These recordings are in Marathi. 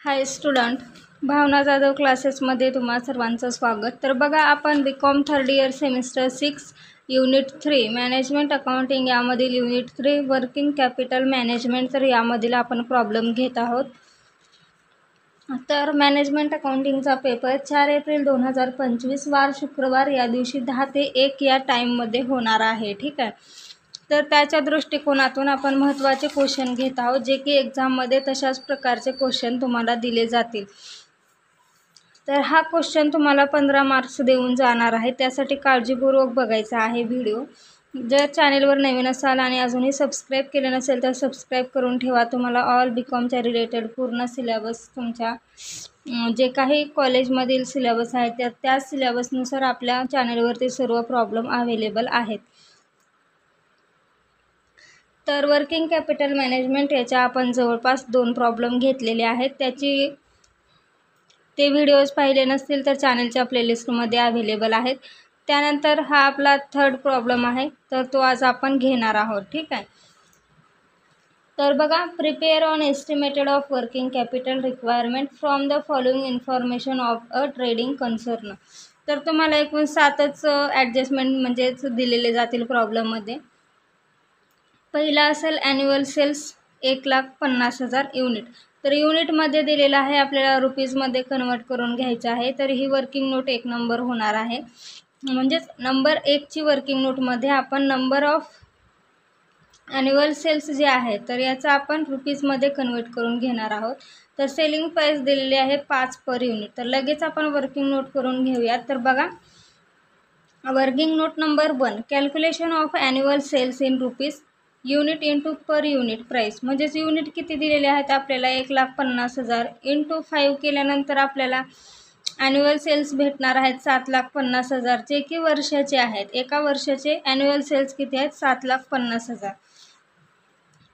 हाय स्टुडंट, भावना जाधव क्लासेसमध्ये तुम्हा सर्वांचं स्वागत. तर बघा, आपण BCom third year semester 6 unit 3 management accounting यामधील युनिट 3 वर्किंग कॅपिटल मॅनेजमेंट, तर यामधील आपण प्रॉब्लेम घेत आहोत. तर मॅनेजमेंट अकाउंटिंगचा पेपर 4 एप्रिल 2025 वार शुक्रवार या दिवशी 10 ते 1 या टाईममध्ये होणार आहे. ठीक आहे. तर त्याच्या दृष्टिकोनातून आपण महत्त्वाचे क्वेश्चन घेत आहोत, जे की एक्झाममध्ये तशाच प्रकारचे क्वेश्चन तुम्हाला दिले जातील. तर हा क्वेश्चन तुम्हाला 15 मार्क्स देऊन जाणार आहे. त्यासाठी काळजीपूर्वक बघायचा आहे व्हिडिओ. जर चॅनेलवर नवीन असाल आणि अजूनही सबस्क्राईब केले नसेल तर सबस्क्राईब करून ठेवा. तुम्हाला ऑल BComच्या रिलेटेड पूर्ण सिलेबस, तुमच्या जे काही कॉलेजमधील सिलेबस आहे त्या सिलेबसनुसार आपल्या चॅनेलवरती सर्व प्रॉब्लेम अवेलेबल आहेत. तर वर्किंग कॅपिटल मॅनेजमेंट याच्या आपण जवळपास 2 प्रॉब्लेम घेतलेले आहेत. ते व्हिडिओज पाहिले नसतील तर चॅनलच्या प्लेलिस्टमध्ये अवेलेबल आहेत. त्यानंतर हा आपला थर्ड प्रॉब्लेम आहे, तर तो आज आपण घेणार आहोत. ठीक आहे. तर बघा, prepare on estimated of working capital requirement from the following information of a trading concern. तर तुम्हाला एकूण 7च ॲडजस्टमेंट म्हणजेच दिलेले जातील प्रॉब्लेममध्ये. पहिला असेल ॲन्युअल सेल्स 1,50,000 युनिट. तर युनिटमध्ये दिलेला आहे, आपल्याला रुपीजमध्ये कन्वर्ट करून घ्यायचं आहे. तर ही वर्किंग नोट 1 नंबर होणार आहे. म्हणजेच नंबर 1ची वर्किंग नोटमध्ये आपण नंबर ऑफ ॲन्युअल सेल्स जे आहे तर याचं आपण रुपीजमध्ये कन्वर्ट करून घेणार आहोत. तर सेलिंग प्राईस दिलेली आहे 5 पर युनिट. तर लगेच आपण वर्किंग नोट करून घेऊयात. तर बघा, working note number 1, calculation of annual sales in rupees unit into per unit price. म्हणजेच युनिट किती दिलेले आहेत आपल्याला 1,50,000 इंटू 5 केल्यानंतर आपल्याला ॲन्युअल सेल्स भेटणार आहेत 7,50,000, जे की वर्षाचे आहेत. एका वर्षाचे ॲन्युअल सेल्स किती आहेत? 7,50,000.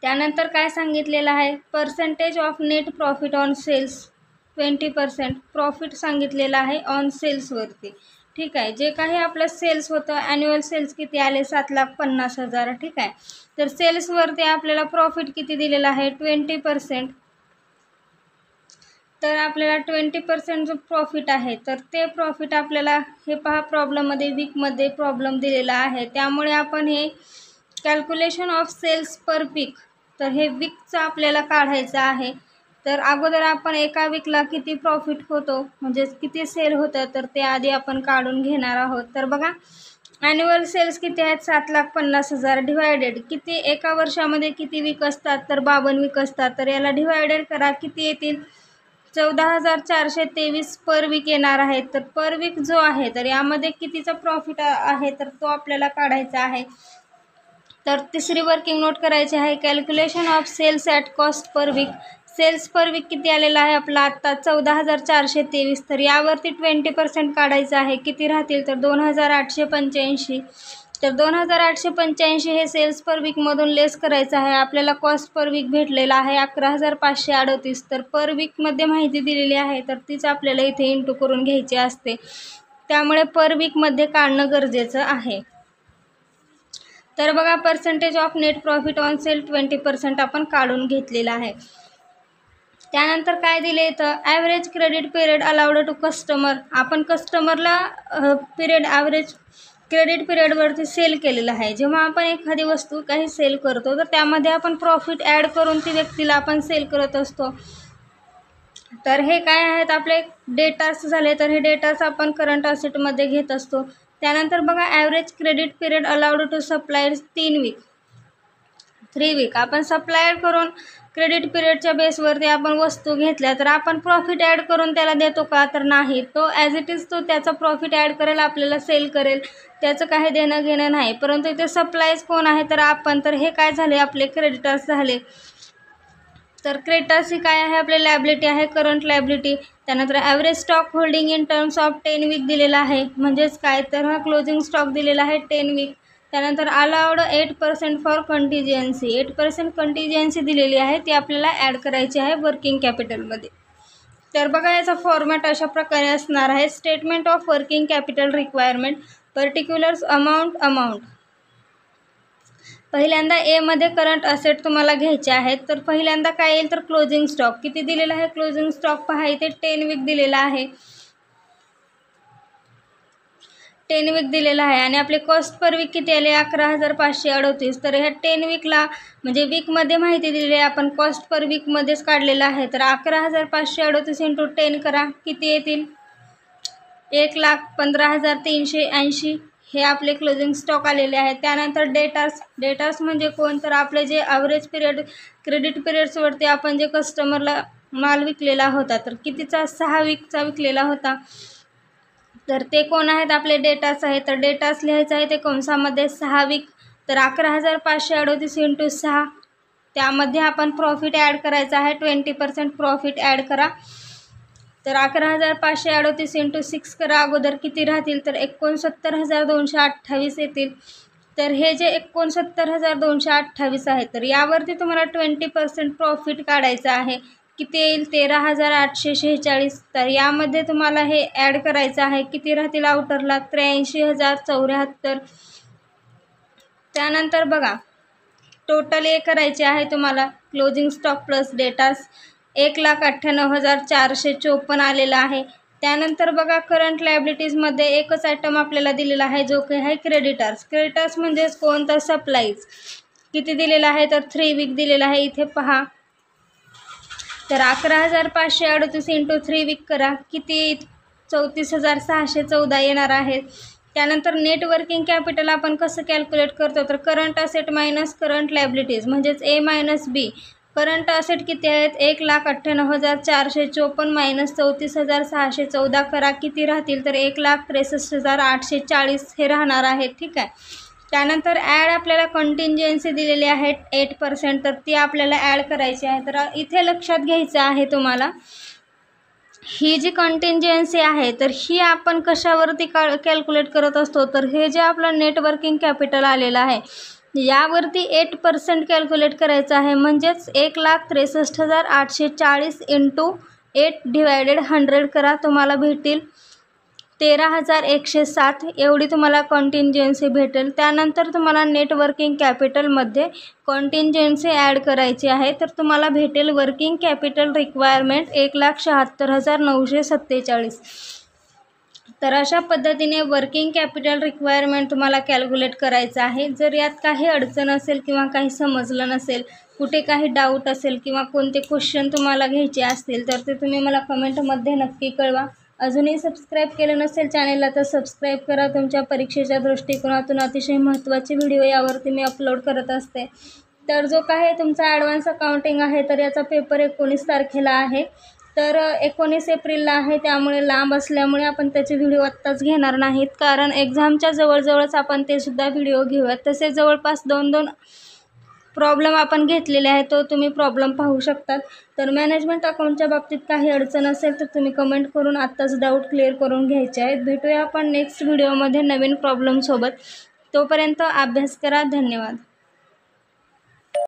त्यानंतर काय सांगितलेलं आहे? Percentage of net profit on sales 20% profit सांगितलेलं आहे ऑन सेल्सवरती. ठीक आहे. जे काही आपलं सेल्स होतं, ॲन्युअल सेल्स किती आले? 7,50,000. ठीक आहे. तर सेल्सवरती आपल्याला प्रॉफिट किती दिलेला आहे? 20%. तर आपल्याला 20% जो प्रॉफिट आहे तर ते प्रॉफिट आपल्याला, हे पहा प्रॉब्लेममध्ये वीकमध्ये प्रॉब्लेम दिलेला आहे, त्यामुळे आपण हे calculation of sales per week, तर हे वीकचं आपल्याला काढायचं आहे. तर अगोदर आपण एका वीकला किती प्रॉफिट होतो, म्हणजेच किती सेल होतं, तर ते आधी आपण काढून घेणार आहोत. तर बघा, ॲन्युअल सेल्स किती आहेत? 7,50,000 डिवायडेड किती, एका वर्षामध्ये किती वीक असतात? तर 52 वीक असतात. तर याला डिवायडेड करा, किती येतील? 14,423 पर वीक येणार आहे. तर पर वीक जो आहे तर यामध्ये कितीचा प्रॉफिट आहे तर तो आपल्याला काढायचा आहे. तर तिसरी वर्किंग नोट करायची आहे, calculation of sales at cost per week. Sales per week किती आलेला आहे आपला आत्ता? 14,423. तर यावरती 20% काढायचं आहे. किती राहतील? तर 2,885. तर 2,885 हे सेल्स पर वीकमधून लेस करायचं आहे. आपल्याला कॉस्ट पर वीक भेटलेला आहे 11,538. तर पर वीकमध्ये माहिती दिलेली आहे तर तीच आपल्याला इथे इंटू करून घ्यायची असते. त्यामुळे पर वीकमध्ये काढणं गरजेचं आहे. तर बघा, percentage of net profit on sale 20% आपण काढून घेतलेला आहे. त्यानंतर काय दिले? तर average credit period allowed to customer. आपण कस्टमरला पिरियड, ॲव्हरेज क्रेडिट पिरियडवरती सेल केलेलं आहे. जेव्हा आपण एखादी वस्तू काही सेल करतो तर त्यामध्ये आपण प्रॉफिट ॲड करून ती व्यक्तीला आपण सेल करत असतो. तर हे काय आहेत? आपले डेटार्स झाले. तर हे डेटार्स आपण करंट असेटमध्ये घेत असतो. त्यानंतर बघा, average credit period allowed to suppliers 3 week. आपण सप्लायर करून क्रेडिट पिरियडच्या बेसवरती आपण वस्तू घेतल्या तर आपण प्रॉफिट ॲड करून त्याला देतो का? तर नाही. तो ॲज इट इज तो त्याचा प्रॉफिट ॲड करेल, आपल्याला सेल करेल, त्याचं काही देणं घेणं नाही. परंतु इथे सप्लायर्स कोण आहे? तर आपण. तर हे काय झाले? आपले क्रेडिटर्स झाले. तर क्रेडिटर्स ही काय आहे? आपले लायबिलिटी आहे, करंट लायबिलिटी. त्यानंतर average stock holding in terms of 10 week दिलेला आहे. म्हणजेच काय? तर हा क्लोजिंग स्टॉक दिलेला आहे 10 वीक. त्यानंतर अलाउड 8% फॉर कंटिजेन्सी. 8% कंटिजेन्सी दिलेली आहे, ती आपल्याला ॲड करायची आहे वर्किंग कॅपिटलमध्ये. तर बघा, याचा फॉर्मॅट अशा प्रकारे असणार आहे. Statement of working capital requirement, particulars, amount. पहिल्यांदा ए मध्ये करंट असेट तुम्हाला घ्यायचे आहेत. तर पहिल्यांदा काय येईल तर क्लोजिंग स्टॉक किती दिलेला आहे. क्लोजिंग स्टॉक पहा इथे 10 वीक दिलेला आहे, 10 वीक दिलेला आहे आणि आपले कॉस्ट पर वीक किती आले 11,538. तर ह्या 10 वीकला म्हणजे वीकमध्ये माहिती दिलेली आहे, आपण कॉस्ट पर वीकमध्येच काढलेला आहे. तर 11,538 इंटू 10 करा, किती येतील 1,15,380 हे आपले क्लोजिंग स्टॉक आलेले आहेत. त्यानंतर डेटार्स म्हणजे कोण तर आपले जे ॲव्हरेज पिरियड क्रेडिट पिरियड्सवरती आपण जे कस्टमरला माल विकलेला होता, तर कितीचा 6 वीकचा विकलेला होता, तर ते कोण आहेत आपले डेटार्स आहेत. तर डेटार्स लिहायचं आहे ते कंसामध्ये 6 वीक. तर 11,538 इंटू 6 त्यामध्ये आपण प्रॉफिट ॲड करायचं आहे, 20% प्रॉफिट ॲड करा. तर 11,538 इंटू 6 करा, अगोदर किती राहतील तर 69,228 येतील. तर हे जे 69,228 आहे तर यावरती तुम्हाला 20% प्रॉफिट काढायचं आहे. किती येईल 13,846. तर यामध्ये तुम्हाला हे ॲड करायचं आहे, किती राहतील आउटरला 83,074. त्यानंतर बघा टोटल हे करायचे आहे तुम्हाला क्लोजिंग स्टॉक प्लस डेटार्स 1,98,454 आलेला आहे. त्यानंतर बघा करंट लायबिलिटीजमध्ये एकच आयटम आपल्याला दिलेला आहे जो काही आहे क्रेडिटर्स म्हणजेच कोणतं सप्लाईज. किती दिलेला आहे तर 3 वीक दिलेला आहे, इथे पहा. तर 11,538 इंटू 3 वीक करा, किती 34,614 येणार आहेत. त्यानंतर नेट वर्किंग कॅपिटल आपण कसं कॅल्क्युलेट करतो तर current asset minus current liabilities म्हणजेच ए मायनस बी. करंट असेट किती आहेत 1,98,454 मायनस 34,614 करा, किती राहतील तर 1,63,840 हे राहणार आहे. ठीक आहे. त्यानंतर ॲड आपल्याला कंटिंजन्सी दिलेली आहे 8%, तर ती आपल्याला ॲड करायची आहे. तर इथे लक्षात घ्यायचं आहे तुम्हाला, ही जी कंटिंजन्सी आहे तर ही आपण कशावरती कॅल्क्युलेट करत असतो तर हे जे आपलं नेट वर्किंग कॅपिटल आलेलं आहे यावरती 8% कॅल्क्युलेट करायचं आहे. म्हणजेच 1,63,840 इंटू 8 डिवायडेड 100 करा, तुम्हाला भेटेल 13,107 एवढी तुम्हाला कंटिंजन्सी भेटेल. त्यानंतर तुम्हाला नेट वर्किंग कॅपिटलमध्ये कंटिंजन्सी ॲड करायची आहे, तर तुम्हाला भेटेल वर्किंग कॅपिटल रिक्वायरमेंट 1,76,947. तर अशा पद्धतीने वर्किंग कॅपिटल रिक्वायरमेंट तुम्हाला कॅल्क्युलेट करायचं आहे. जर यात काही अडचण असेल किंवा काही समजलं नसेल, कुठे काही डाऊट असेल किंवा कोणते क्वेश्चन तुम्हाला घ्यायचे असतील तर ते तुम्ही मला कमेंटमध्ये नक्की कळवा. अजूनही सबस्क्राईब केलं नसेल चॅनेलला तर सबस्क्राईब करा. तुमच्या परीक्षेच्या दृष्टिकोनातून अतिशय महत्त्वाचे व्हिडिओ यावरती मी अपलोड करत असते. तर जो काही तुमचा ॲडव्हान्स अकाउंटिंग आहे तर याचा पेपर 19 तारखेला आहे, तर 19 एप्रिलला आहे. त्यामुळे लांब असल्यामुळे आपण त्याचे व्हिडिओ आत्ताच घेणार नाहीत, कारण एक्झामच्या जवळजवळच आपण ते सुद्धा व्हिडिओ घेऊयात. तसे जवळपास 2 प्रॉब्लेम आपण घेतलेले आहे, तो तुम्ही प्रॉब्लेम पाहू शकतात. तर मॅनेजमेंट अकाउंटच्या बाबतीत काही अडचण असेल तर तुम्ही कमेंट करून आत्ताच डाऊट क्लिअर करून घ्यायचे आहेत. भेटूया आपण नेक्स्ट व्हिडिओमध्ये नवीन प्रॉब्लेमसोबत. तोपर्यंत अभ्यास करा. धन्यवाद.